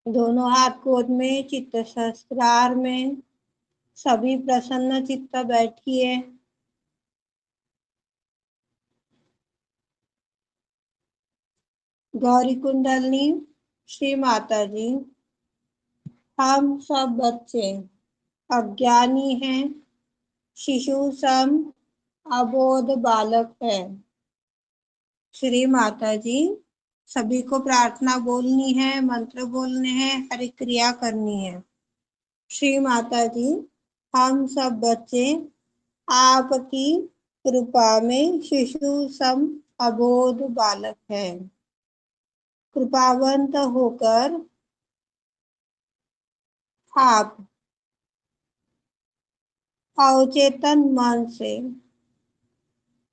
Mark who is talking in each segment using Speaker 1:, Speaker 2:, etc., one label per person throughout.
Speaker 1: दोनों हाथ गोद में, चित्त सहस्त्रार में। सभी प्रसन्न चित्त बैठिए। गौरी कुंडलनी श्री माता जी, हम सब बच्चे अज्ञानी हैं, शिशु सम अबोध बालक है। श्री माता जी, सभी को प्रार्थना बोलनी है, मंत्र बोलने हैं, हरि क्रिया करनी है। श्री माता जी, हम सब बच्चे आपकी कृपा में शिशु सम अबोध बालक है। कृपावंत होकर आप अवचेतन मन से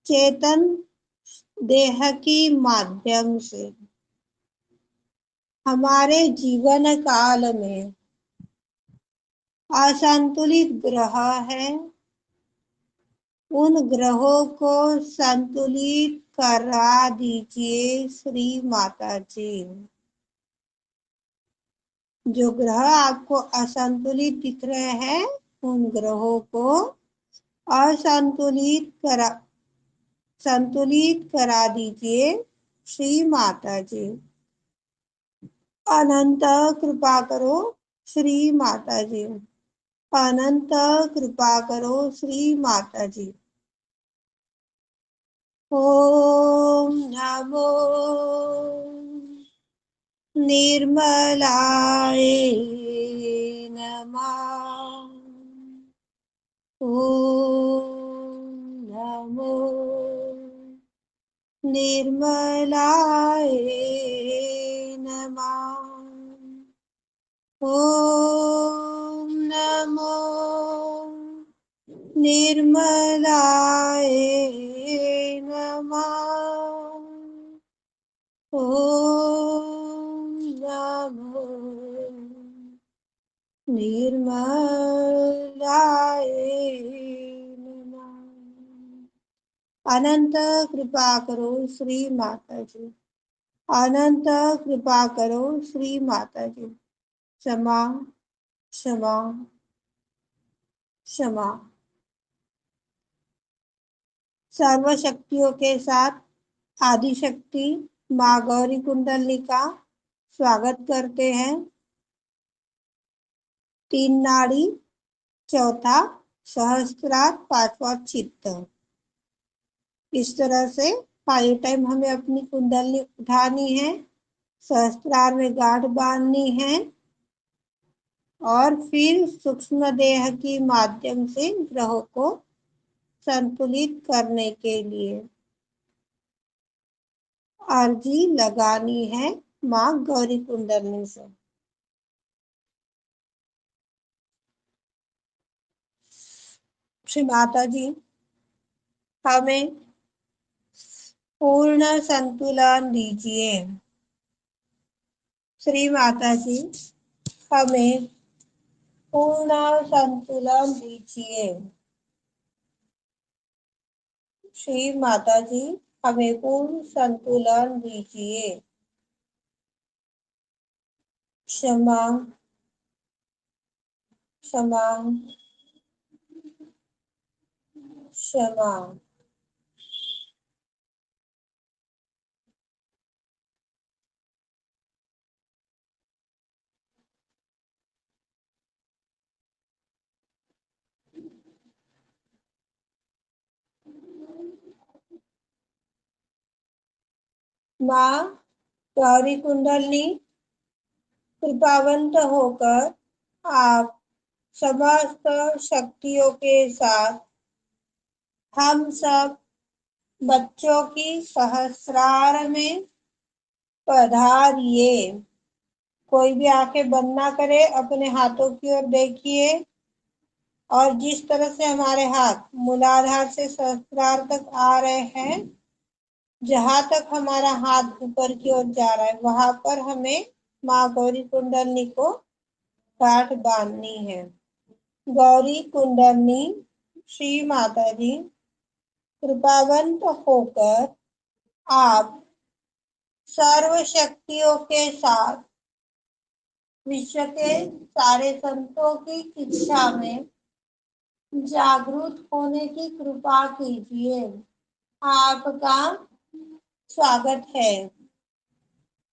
Speaker 1: चेतन देह की माध्यम से हमारे जीवन काल में असंतुलित ग्रह है, उन ग्रहों को संतुलित करा दीजिए श्री माता जी। जो ग्रह आपको असंतुलित दिख रहे हैं, उन ग्रहों को संतुलित करा दीजिए श्री माता जी। अनंत कृपा करो श्री माता जी। अनंत कृपा करो श्री माता जी। ओम नमो निर्मलाय नमः। ओम नमो निर्मलाय नमः। ओम नमो निर्मलाय नमः। ओम नमो निर्मलाय नमः। अनंत कृपा करो श्री माता जी। अनंत कृपा करो श्री माता जी। क्षमा क्षमा क्षमा। सर्व शक्तियों के साथ आदि शक्ति माँ गौरी कुंडली का स्वागत करते हैं। 3 नाड़ी, चौथा सहस्त्रार, 5वां चित्त। इस तरह से 5 टाइम हमें अपनी कुंडली उठानी है, सहस्त्रार में गांठ बांधनी है और फिर सूक्ष्म देह की माध्यम से ग्रहों को संतुलित करने के लिए अर्जी लगानी है माँ गौरी कुंडली से। श्री माता जी, हमें पूर्ण संतुलन दीजिए। श्री माता जी, हमें पूर्ण संतुलन दीजिए। श्री माता जी, हमें पूर्ण संतुलन दीजिए। क्षमा क्षमा क्षमा। माँ गौरी कुंडली, कृपावंत होकर आप समस्त शक्तियों के साथ हम सब बच्चों की सहस्रार में पधारिए। कोई भी आंखें बंद ना करे, अपने हाथों की ओर देखिए और जिस तरह से हमारे हाथ मूलाधार से सहस्रार तक आ रहे हैं, जहां तक हमारा हाथ ऊपर की ओर जा रहा है, वहां पर हमें माँ गौरी कुंडली को गांठ बांधनी है। गौरी कुंडली श्री माता जी, कृपावंत होकर आप सर्व शक्तियों के साथ विश्व के सारे संतों की इच्छा में जागरूक होने की कृपा कीजिए। आपका स्वागत है।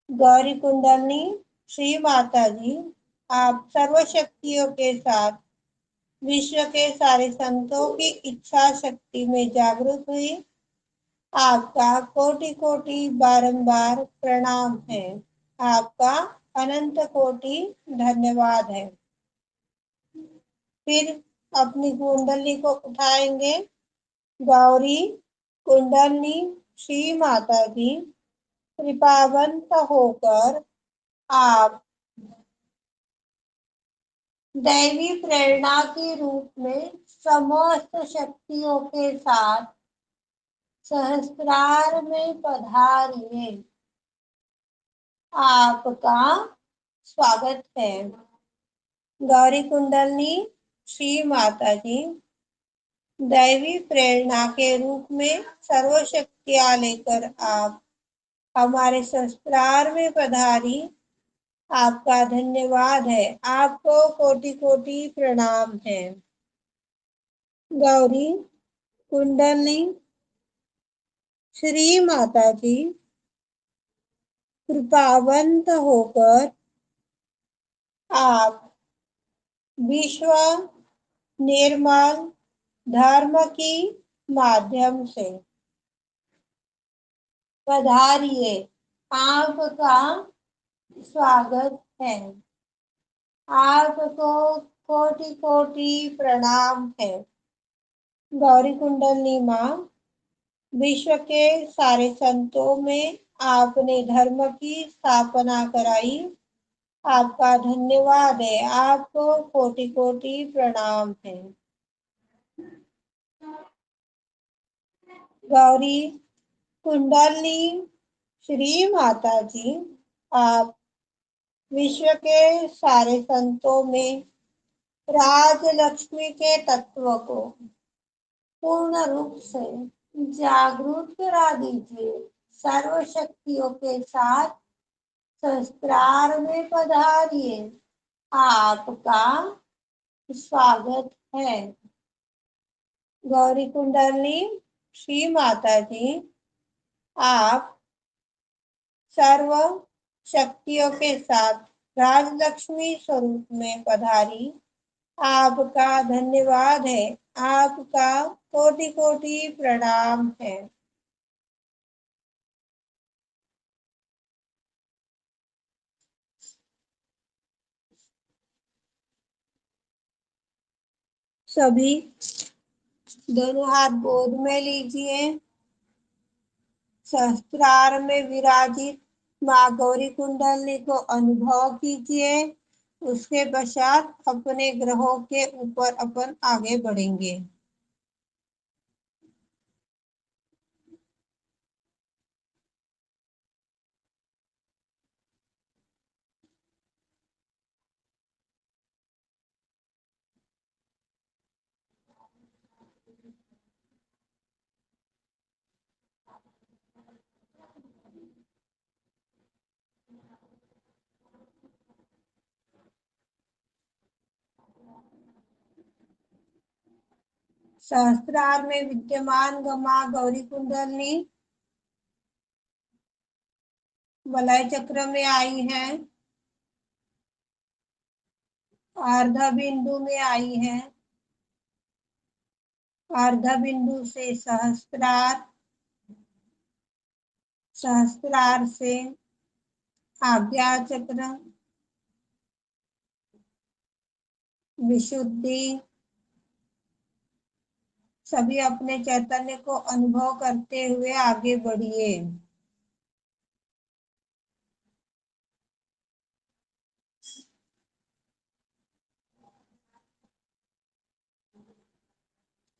Speaker 1: गौरी कुंडलनी श्री माता जी, आप सर्वशक्तियों के साथ विश्व के सारे संतों की इच्छा शक्ति में जागरूक हुई। आपका कोटि कोटि बारंबार प्रणाम है। आपका अनंत कोटि धन्यवाद है। फिर अपनी कुंडली को उठाएंगे। गौरी कुंडली श्री माता जी, कृपावंत होकर आप दैवी प्रेरणा के रूप में समस्त शक्तियों के साथ सहस्त्रार में पधारिए। आपका स्वागत है। गौरी कुंडलनी श्री माता जी, दैवी प्रेरणा के रूप में सर्वशक्तियां लेकर आप हमारे सहस्त्रार में पधारी। आपका धन्यवाद है। आपको कोटि कोटि प्रणाम है। गौरी कुंडली श्री माता जी, कृपावंत होकर आप विश्व निर्माण धर्म की माध्यम से पधारिए। आपका स्वागत है। आपको कोटि कोटि प्रणाम है। गौरी कुंडली माँ, विश्व के सारे संतों में आपने धर्म की स्थापना कराई। आपका धन्यवाद है। आपको कोटि कोटि प्रणाम है। गौरी कुंडली श्री माता जी, आप विश्व के सारे संतों में राज लक्ष्मी के तत्व को पूर्ण रूप से जागरूक करा दीजिए। सर्व शक्तियों के साथ सहस्त्रार में पधारिए। आपका स्वागत है। गौरी कुंडली श्री माता जी, आप सर्व शक्तियों के साथ राजलक्ष्मी स्वरूप में पधारी। आपका धन्यवाद है। आपका कोटि कोटि प्रणाम है। सभी दोनों हाथ गोद में लीजिए। सहस्त्रार में विराजित माँ गौरी कुंडली को अनुभव कीजिए। उसके पश्चात अपने ग्रहों के ऊपर अपन आगे बढ़ेंगे। सहस्त्रार में विद्यमान माँ गौरी कुंडली वलय चक्र में आई है, आर्धा बिंदु में आई है। आर्धा बिंदु से सहस्त्रार, सहस्त्रार से आज्ञा चक्र, विशुद्धि। सभी अपने चैतन्य को अनुभव करते हुए आगे बढ़िए।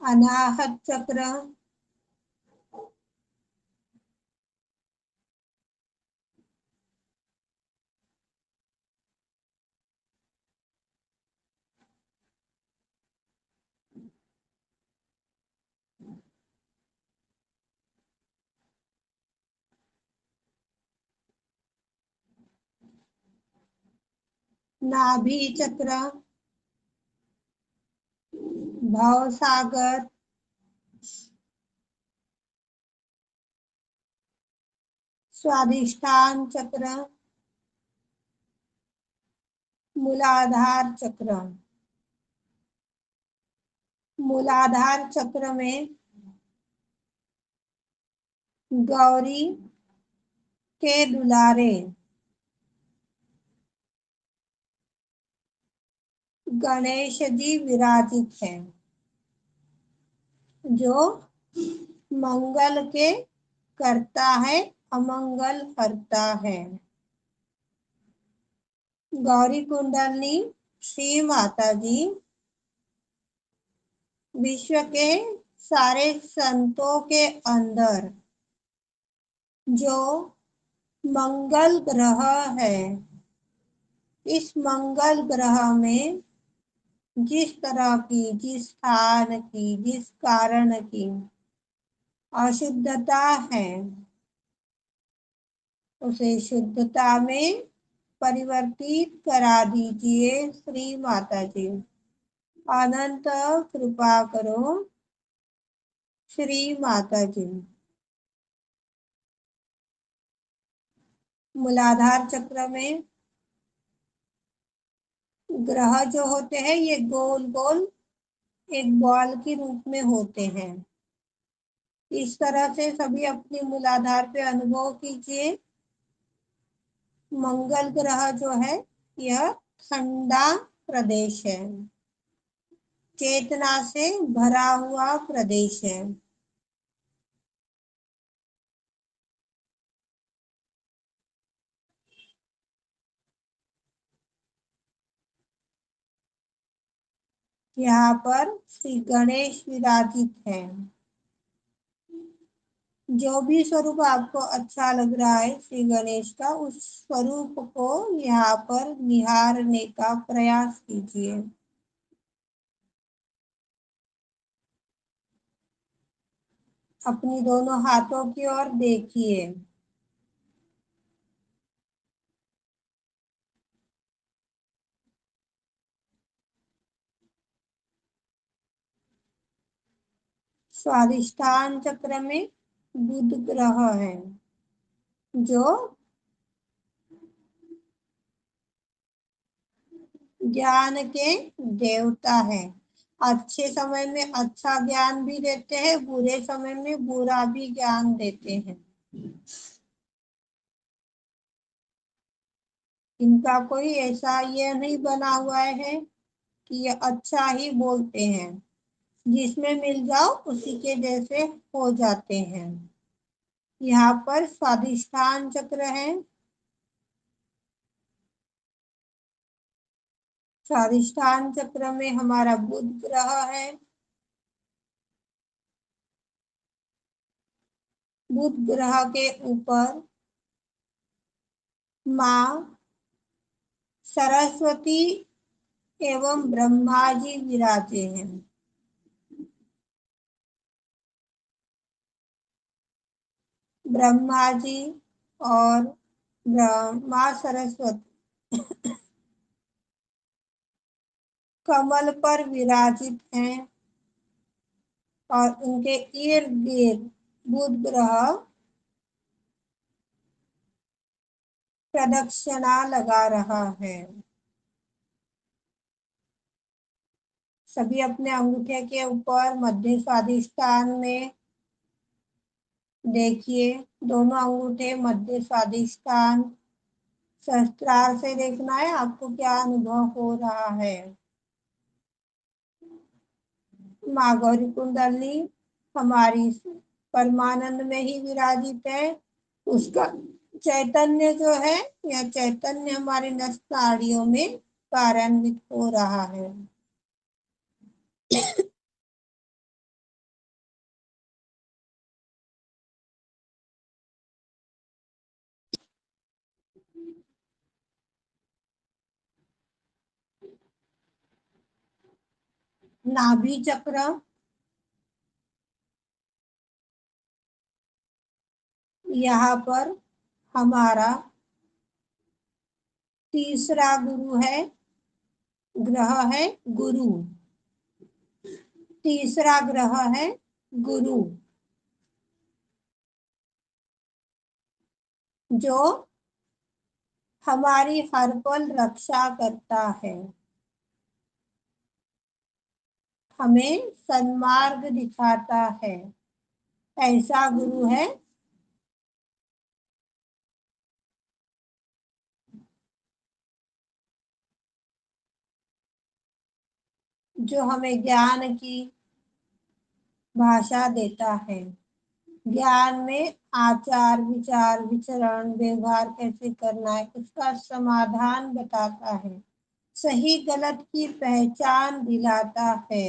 Speaker 1: अनाहत चक्र, नाभि चक्र, भव सागर, स्वादिष्ठान चक्र, मूलाधार चक्र। मूलाधार चक्र में गौरी के दुलारे गणेश जी विराजित हैं, जो मंगल के करता है, अमंगल हरता है। गौरी कुंडलनी श्री माता जी विश्व के सारे संतों के अंदर जो मंगल ग्रह है, इस मंगल ग्रह में जिस तरह की, जिस स्थान की, जिस कारण की अशुद्धता है, उसे शुद्धता में परिवर्तित करा दीजिए श्री माता जी। अनंत कृपा करो श्री माता जी। मूलाधार चक्र में ग्रह जो होते हैं, ये गोल गोल एक बॉल के रूप में होते हैं। इस तरह से सभी अपने मूलाधार पे अनुभव कीजिए। मंगल ग्रह जो है, यह ठंडा प्रदेश है, चेतना से भरा हुआ प्रदेश है। यहाँ पर श्री गणेश विराजित हैं। जो भी स्वरूप आपको अच्छा लग रहा है श्री गणेश का, उस स्वरूप को यहाँ पर निहारने का प्रयास कीजिए। अपनी दोनों हाथों की ओर देखिए। स्वादिष्ठान चक्र में बुध ग्रह है, जो ज्ञान के देवता है। अच्छे समय में अच्छा ज्ञान भी देते हैं, बुरे समय में बुरा भी ज्ञान देते हैं। इनका कोई ऐसा ये नहीं बना हुआ है कि ये अच्छा ही बोलते हैं, जिसमें मिल जाओ उसी के जैसे हो जाते हैं। यहाँ पर स्वादिष्ठान चक्र है। स्वादिष्ठान चक्र में हमारा बुध ग्रह है। बुध ग्रह के ऊपर माँ सरस्वती एवं ब्रह्मा जी विराजे हैं। ब्रह्मा जी और माँ सरस्वती कमल पर विराजित हैं, और उनके इर्द गिर्द बुध ग्रह प्रदक्षिणा लगा रहा है। सभी अपने अंगूठे के ऊपर मध्य स्वादिष्ठान में देखिए। दोनों अंगूठे मध्य स्वादिष्ठान, सहस्त्रार से देखना है आपको क्या अनुभव हो रहा है। माँ गौरी कुंडली हमारी परमानंद में ही विराजित है। उसका चैतन्य जो है, यह चैतन्य हमारे नस नाड़ियों में कार्यान्वित हो रहा है। नाभि चक्र, यहाँ पर हमारा तीसरा ग्रह है गुरु। तीसरा ग्रह है गुरु, जो हमारी हर पल रक्षा करता है, हमें सन्मार्ग दिखाता है। ऐसा गुरु है जो हमें ज्ञान की भाषा देता है। ज्ञान में आचार विचार विचरण व्यवहार कैसे करना है उसका समाधान बताता है, सही गलत की पहचान दिलाता है।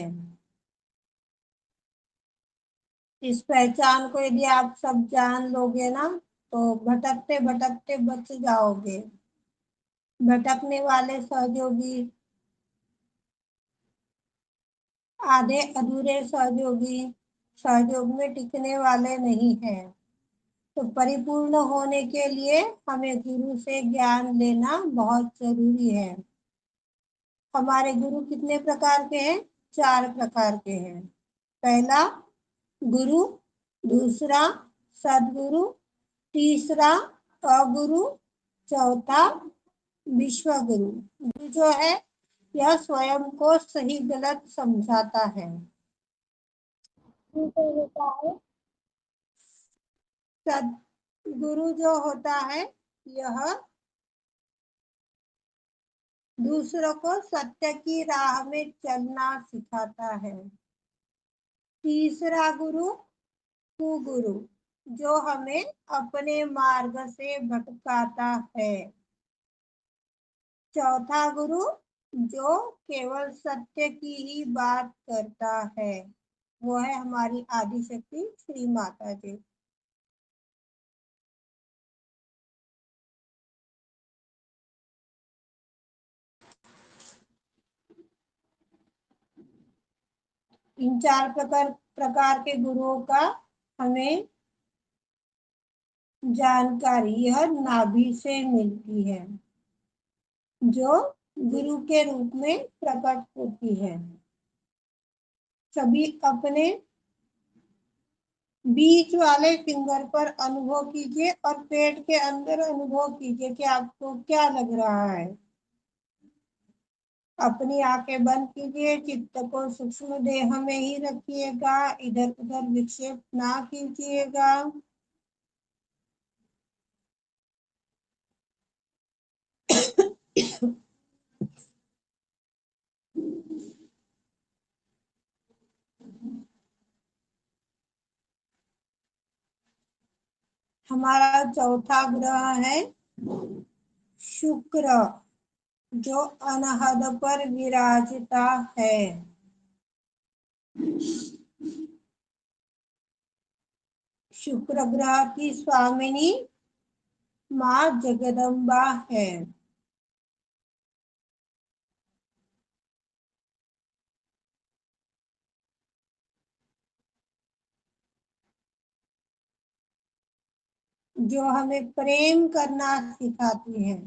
Speaker 1: इस पहचान को यदि आप सब जान लोगे ना, तो भटकते भटकते बच जाओगे। भटकने वाले सहयोगी, आधे अधूरे सहयोगी सहयोग में टिकने वाले नहीं हैं। तो परिपूर्ण होने के लिए हमें गुरु से ज्ञान लेना बहुत जरूरी है। हमारे गुरु कितने प्रकार के हैं? 4 प्रकार के हैं। पहला गुरु, दूसरा सदगुरु, तीसरा अगुरु, चौथा विश्व गुरु। गुरु जो है यह स्वयं को सही गलत समझाता है। सदगुरु जो होता है यह दूसरों को सत्य की राह में चलना सिखाता है। तीसरा गुरु कुगुरु, जो हमें अपने मार्ग से भटकाता है। चौथा गुरु जो केवल सत्य की ही बात करता है, वो है हमारी आदिशक्ति श्री माता जी। इन 4 प्रकार के गुरुओं का हमें जानकारी यह नाभि से मिलती है, जो गुरु के रूप में प्रकट होती है। सभी अपने बीच वाले फिंगर पर अनुभव कीजिए और पेट के अंदर अनुभव कीजिए कि आपको क्या लग रहा है। अपनी आंखें बंद कीजिए, चित्त को सूक्ष्म देह में ही रखिएगा, इधर उधर विक्षेप ना कीजिएगा। हमारा चौथा ग्रह है शुक्र, जो अनहद पर विराजता है। शुक्र ग्रह की स्वामिनी माँ जगदम्बा है। जो हमें प्रेम करना सिखाती है।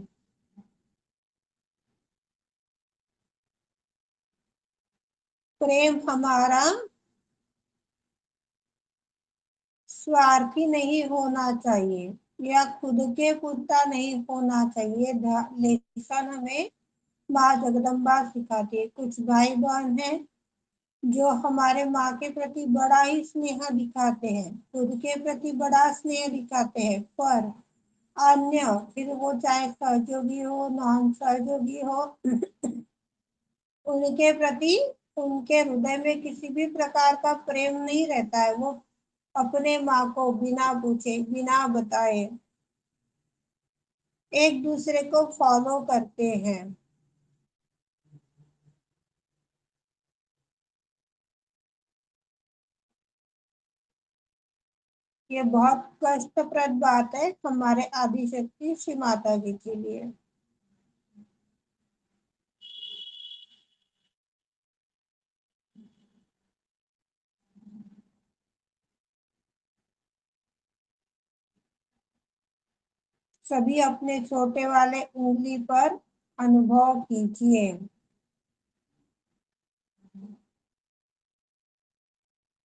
Speaker 1: प्रेम हमारा स्वार्थी नहीं होना चाहिए या खुद के पुरता नहीं होना चाहिए, लेकिन हमें माँ जगदम्बा सिखाती है। कुछ भाई बहन हैं जो हमारे माँ के प्रति बड़ा ही स्नेह दिखाते हैं, खुद के प्रति बड़ा स्नेह दिखाते हैं, पर अन्य फिर वो चाहे सहयोगी हो नॉन सहयोगी हो उनके प्रति उनके हृदय में किसी भी प्रकार का प्रेम नहीं रहता है। वो अपने माँ को बिना पूछे बिना बताए एक दूसरे को फॉलो करते हैं। ये बहुत कष्टप्रद बात है हमारे आदिशक्ति श्री माता जी के लिए। सभी अपने छोटे वाले उंगली पर अनुभव कीजिए।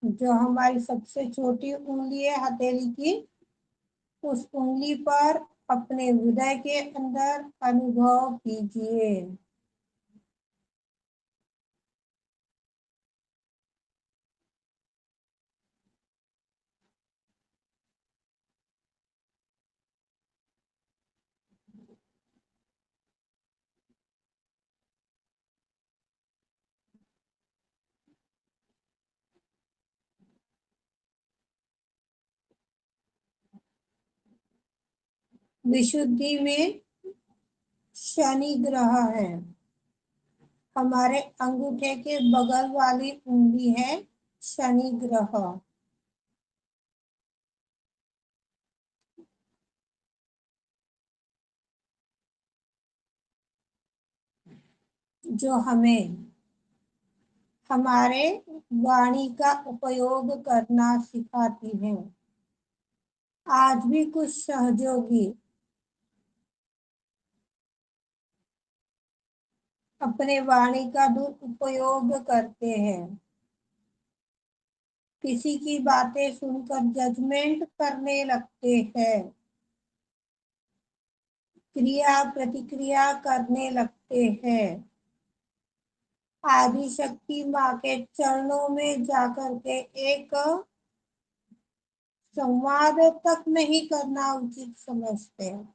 Speaker 1: जो हमारी सबसे छोटी उंगली है हथेली की, उस उंगली पर अपने हृदय के अंदर अनुभव कीजिए। विशुद्धि में शनि ग्रह है। हमारे अंगूठे के बगल वाली उंगली है शनि ग्रह। जो हमें हमारे वाणी का उपयोग करना सिखाती है। आज भी कुछ सहयोगी अपने वाणी का दुरुपयोग करते हैं। किसी की बातें सुनकर जजमेंट करने लगते हैं, क्रिया प्रतिक्रिया करने लगते हैं। आदि शक्ति माँ के चरणों में जाकर के एक संवाद तक नहीं करना उचित समझते हैं।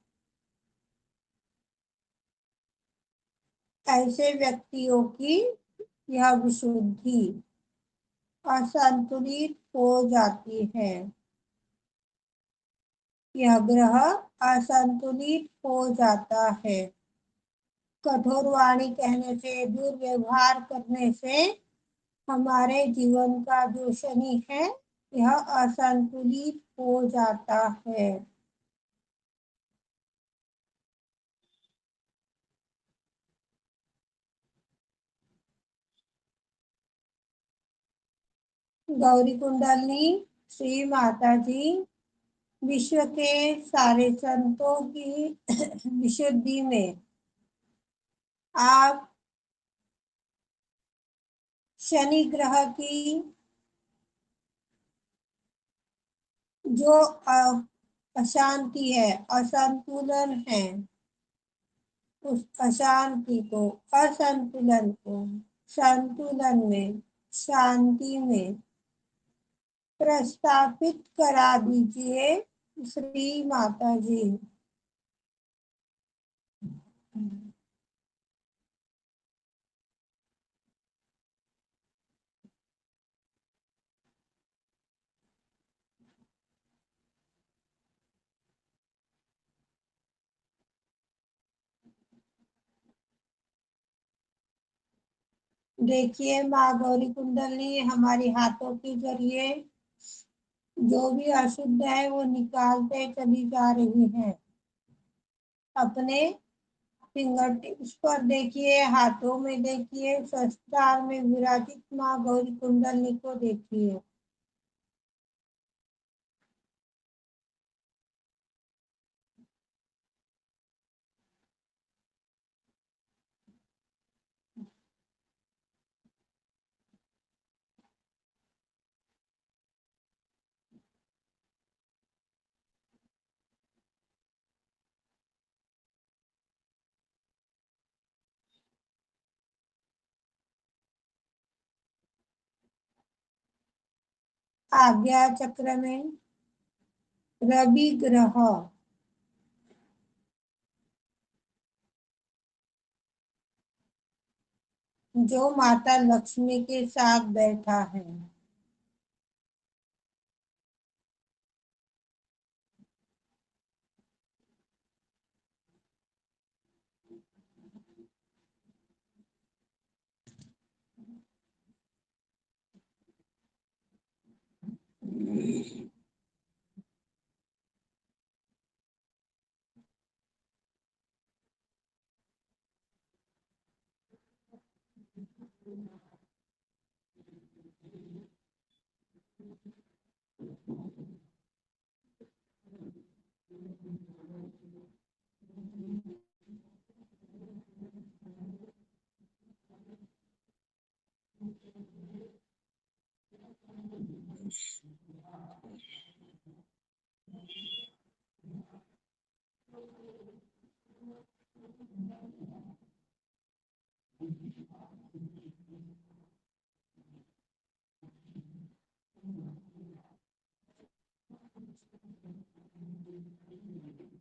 Speaker 1: ऐसे व्यक्तियों की यह विशुद्धि असंतुलित हो जाती है। यह ग्रह असंतुलित हो जाता है। कठोर वाणी कहने से, दुर्व्यवहार करने से हमारे जीवन का जो शनि है यह असंतुलित हो जाता है। गौरी कुंडलनी श्री माता जी विश्व के सारे संतों की विशुद्धि में आप शनि ग्रह की जो अशांति है, असंतुलन है, उस अशांति को, असंतुलन को संतुलन में, शांति में प्रस्थापित करा दीजिए श्री माता जी। देखिए माँ गौरी कुंडलनी हमारी हाथों के जरिए जो भी अशुद्ध है वो निकालते चली जा रही है। अपने फिंगर टिप्स पर देखिए, हाथों में देखिए, सहस्त्रार में विराजित माँ गौरी कुंडलनी को देखिए। आज्ञा चक्र में रवि ग्रह जो माता लक्ष्मी के साथ बैठा है।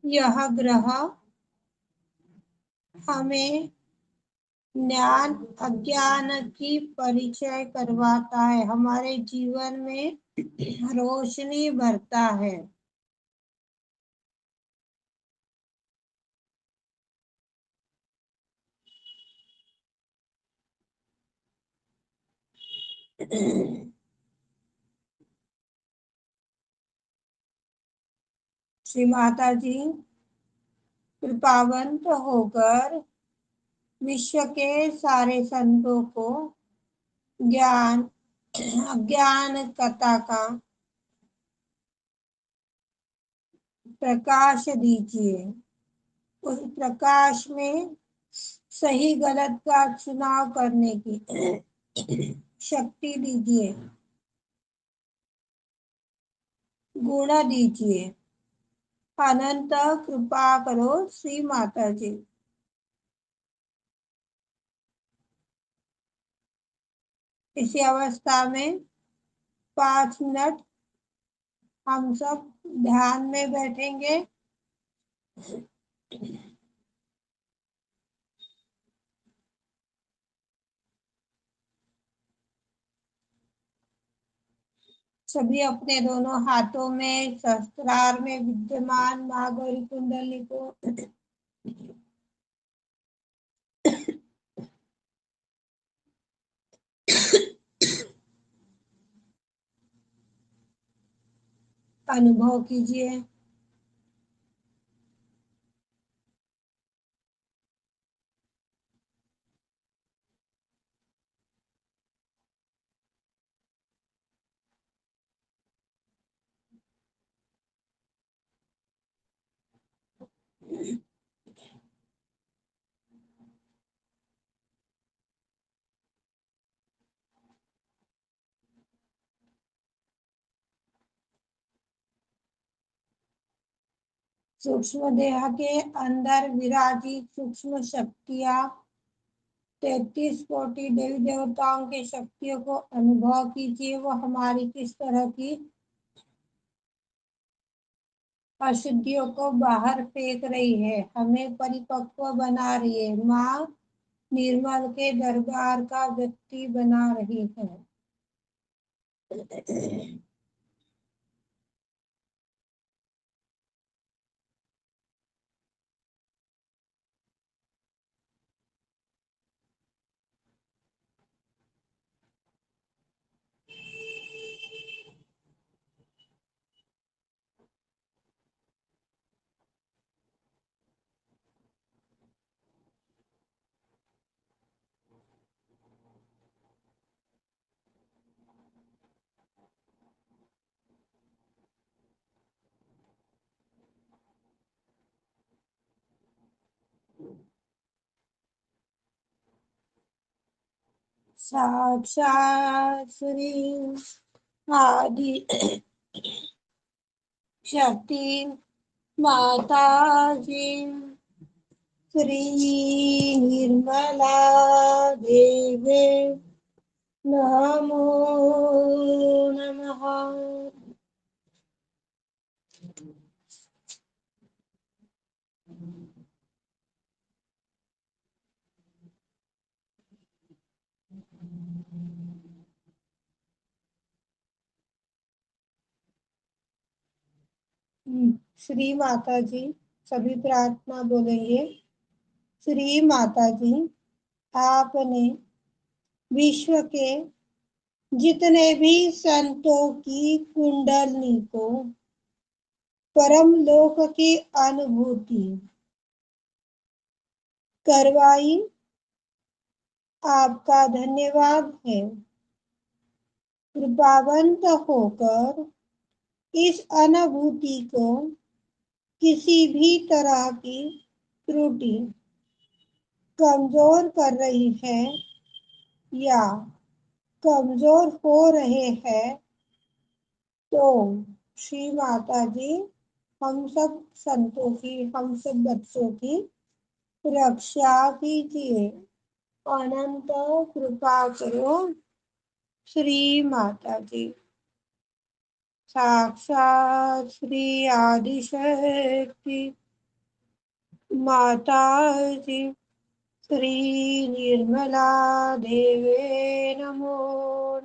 Speaker 1: यह ग्रह हमें ज्ञान अज्ञान की परिचय करवाता है, हमारे जीवन में रोशनी भरता है। श्री माता जी कृपावंत होकर विश्व के सारे संतों को ज्ञान अज्ञान कथा का प्रकाश दीजिए। उस प्रकाश में सही गलत का चुनाव करने की शक्ति दीजिए, गुण दीजिए। अनंत कृपा करो श्री माता जी। इसी अवस्था में 5 मिनट हम सब ध्यान में बैठेंगे। सभी अपने दोनों हाथों में सहस्त्रार में विद्यमान माँ गौरी कुंडली को अनुभव कीजिए। सूक्ष्म देह के अंदर विराजित सूक्ष्म शक्तियां 33 कोटि देवी देवताओं की शक्तियों को अनुभव कीजिए। वो हमारी किस तरह की अशुद्धियों को बाहर फेंक रही है, हमें परिपक्व बना रही है, माँ निर्मल के दरबार का व्यक्ति बना रही है। साक्षात श्री आदि शक्ति माता जी श्री निर्मला देवी नमो नमः। श्री माता जी सभी प्रार्थना बोलेंगे। श्री माता जी आपने विश्व के जितने भी संतों की कुंडली को परम लोक की अनुभूति करवाई, आपका धन्यवाद है। कृपावंत होकर इस अनुभूति को किसी भी तरह की त्रुटि कमजोर कर रही है या कमजोर हो रहे हैं, तो श्री माता जी हम सब संतों की, हम सब बच्चों की रक्षा कीजिए। अनंत कृपा करो श्री माता जी। साक्षात श्री आदिशक्ति माता जी श्री निर्मला देवे नमो